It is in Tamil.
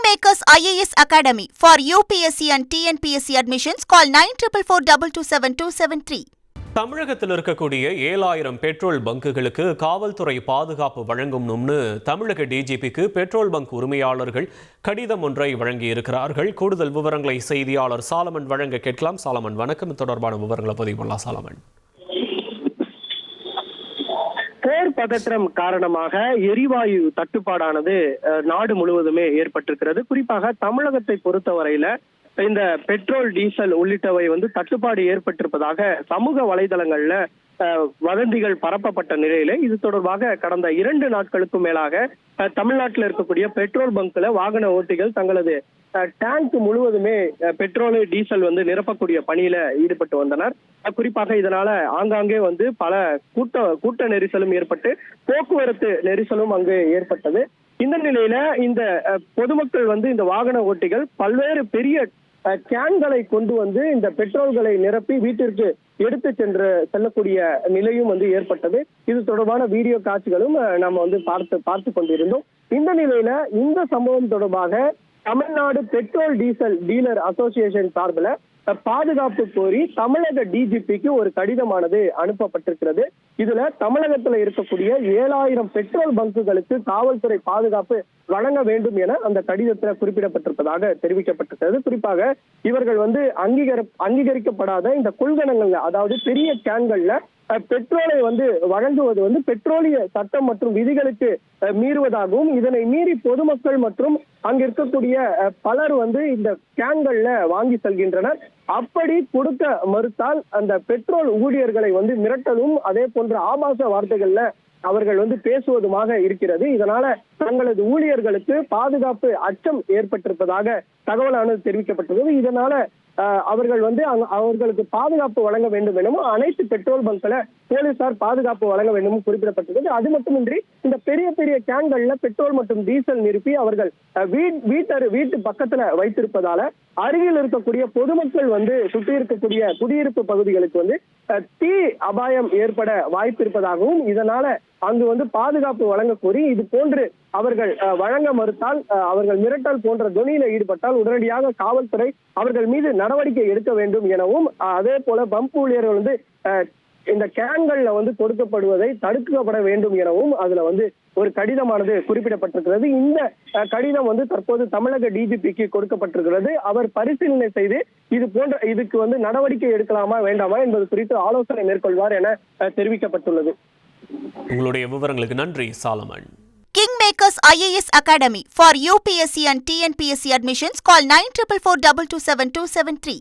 Kingmakers IAS Academy for UPSC and TNPSC admissions. Call 9444227273. தமிழகத்தில் இருக்கக்கூடிய 7000 பெட்ரோல் பங்குகளுக்கு காவல்துறை பாதுகாப்பு வழங்கணும்னு தமிழக டிஜிபிக்கு பெட்ரோல் பங்க் உரிமையாளர்கள் கடிதம் ஒன்றை வழங்கியிருக்கிறார்கள். கூடுதல் விவரங்களை செய்தியாளர் சாலமன் வழங்க கேட்கலாம். சாலமன் வணக்கம். தொடர்பான விவரங்களை பதிவு பண்ணலாம். சாலமன், போர் பதற்றம் காரணமாக எரிவாயு தட்டுப்பாடானது நாடு முழுவதுமே ஏற்பட்டிருக்கிறது. குறிப்பாக தமிழகத்தை பொறுத்தவரையில இந்த பெட்ரோல், டீசல் உள்ளிட்டவை தட்டுப்பாடு ஏற்பட்டிருப்பதாக சமூக வலைதளங்கள்ல வதந்திகள் பரப்பப்பட்ட நிலையில இது தொடர்பாக கடந்த 2 நாட்களுக்கும் மேலாக தமிழ்நாட்டில் இருக்கக்கூடிய பெட்ரோல் பங்க்ல வாகன ஓட்டிகள் தங்களது டேங்க் முழுவதுமே பெட்ரோல், டீசல் நிரப்பக்கூடிய பணியில ஈடுபட்டு வந்தனர். குறிப்பாக இதனால ஆங்காங்கே பல கூட்ட நெரிசலும் ஏற்பட்டு போக்குவரத்து நெரிசலும் அங்கு ஏற்பட்டது. இந்த நிலையில இந்த பொதுமக்கள் இந்த வாகன ஓட்டிகள் பல்வேறு பெரிய கேன்களை கொண்டு இந்த பெட்ரோல்களை நிரப்பி வீட்டிற்கு எடுத்து செல்லக்கூடிய நிலையும் ஏற்பட்டது. இது தொடர்பான வீடியோ காட்சிகளும் நம்ம பார்த்து கொண்டிருந்தோம். இந்த நிலையில இந்த சம்பவம் தொடர்பாக Tamil Nadu petrol diesel dealer association சார்பில் பாதுகாப்பு கோரி தமிழக டிஜிபிக்கு ஒரு கடிதமானது அனுப்பப்பட்டிருக்கிறது. இதுல தமிழகத்துல இருக்கக்கூடிய 7000 பெட்ரோல் பங்குகளுக்கு காவல்துறை பாதுகாப்பு வழங்க வேண்டும் என அந்த கடிதத்துல குறிப்பிடப்பட்டிருப்பதாக தெரிவிக்கப்பட்டிருக்கிறது. குறிப்பாக இவர்கள் அங்கீகரிக்கப்படாத இந்த கொள்கலன்கள்ல, அதாவது பெரிய கேன்கள்ல பெட்ரோலை வழங்குவது பெட்ரோலிய சட்டம் மற்றும் விதிகளுக்கு மீறுவதாகவும், இதனை மீறி பொதுமக்கள் மற்றும் அங்க இருக்கக்கூடிய பலர் இந்த கேன்கள்ல வாங்கி செல்கின்றனர். அப்படி கொடுக்க மறுத்தால் அந்த பெட்ரோல் ஊழியர்களை மிரட்டலும் அதே போன்ற ஆபாச வார்த்தைகள்ல அவர்கள் பேசுவதுமாக இருக்கிறது. இதனால தங்களது ஊழியர்களுக்கு பாதுகாப்பு அச்சம் ஏற்பட்டிருப்பதாக தகவலானது தெரிவிக்கப்பட்டது. இதனால அவர்கள் அவர்களுக்கு பாதுகாப்பு வழங்க வேண்டும் எனவும் அனைத்து பெட்ரோல் பங்க்ல போலீசார் பாதுகாப்பு வழங்க வேண்டும் குறிப்பிடப்பட்டது. அது மட்டுமின்றி இந்த பெரிய பெரிய கேன்கள்ல பெட்ரோல் மற்றும் டீசல் நிரப்பி அவர்கள் வீட்டு பக்கத்துல வைத்திருப்பதால அருகில் இருக்கக்கூடிய பொதுமக்கள் சுற்றி இருக்கக்கூடிய குடியிருப்பு பகுதிகளுக்கு தீ அபாயம் ஏற்பட வாய்ப்பு இருப்பதாகவும், இதனால அங்கு பாதுகாப்பு வழங்க கோரி இது போன்று அவர்கள் வழங்க மறுத்தால், அவர்கள் மிரட்டல் போன்ற தொனியில ஈடுபட்டால் உடனடியாக காவல்துறை அவர்கள் மீது நடவடிக்கை எடுக்க வேண்டும் எனவும், அதே போல பம்ப் ஊழியர்கள் இந்த கேன்கள்ல கொடுக்கப்படுவதை தடுக்கப்பட வேண்டும் எனவும் அதுல ஒரு கடிதமானது குறிப்பிடப்பட்டிருக்கிறது. இந்த கடிதம் தற்போது தமிழக டிஜிபிக்கு கொடுக்கப்பட்டிருக்கிறது. அவர் பரிசீலனை செய்து இதுக்கு நடவடிக்கை எடுக்கலாமா வேண்டாமா என்பது குறித்து ஆலோசனை மேற்கொள்வார் என தெரிவிக்கப்பட்டுள்ளது. உங்களுடைய விவரங்களுக்கு நன்றி Solomon. Kingmakers IAS Academy for UPSC and TNPSC admissions. Call 9444227273.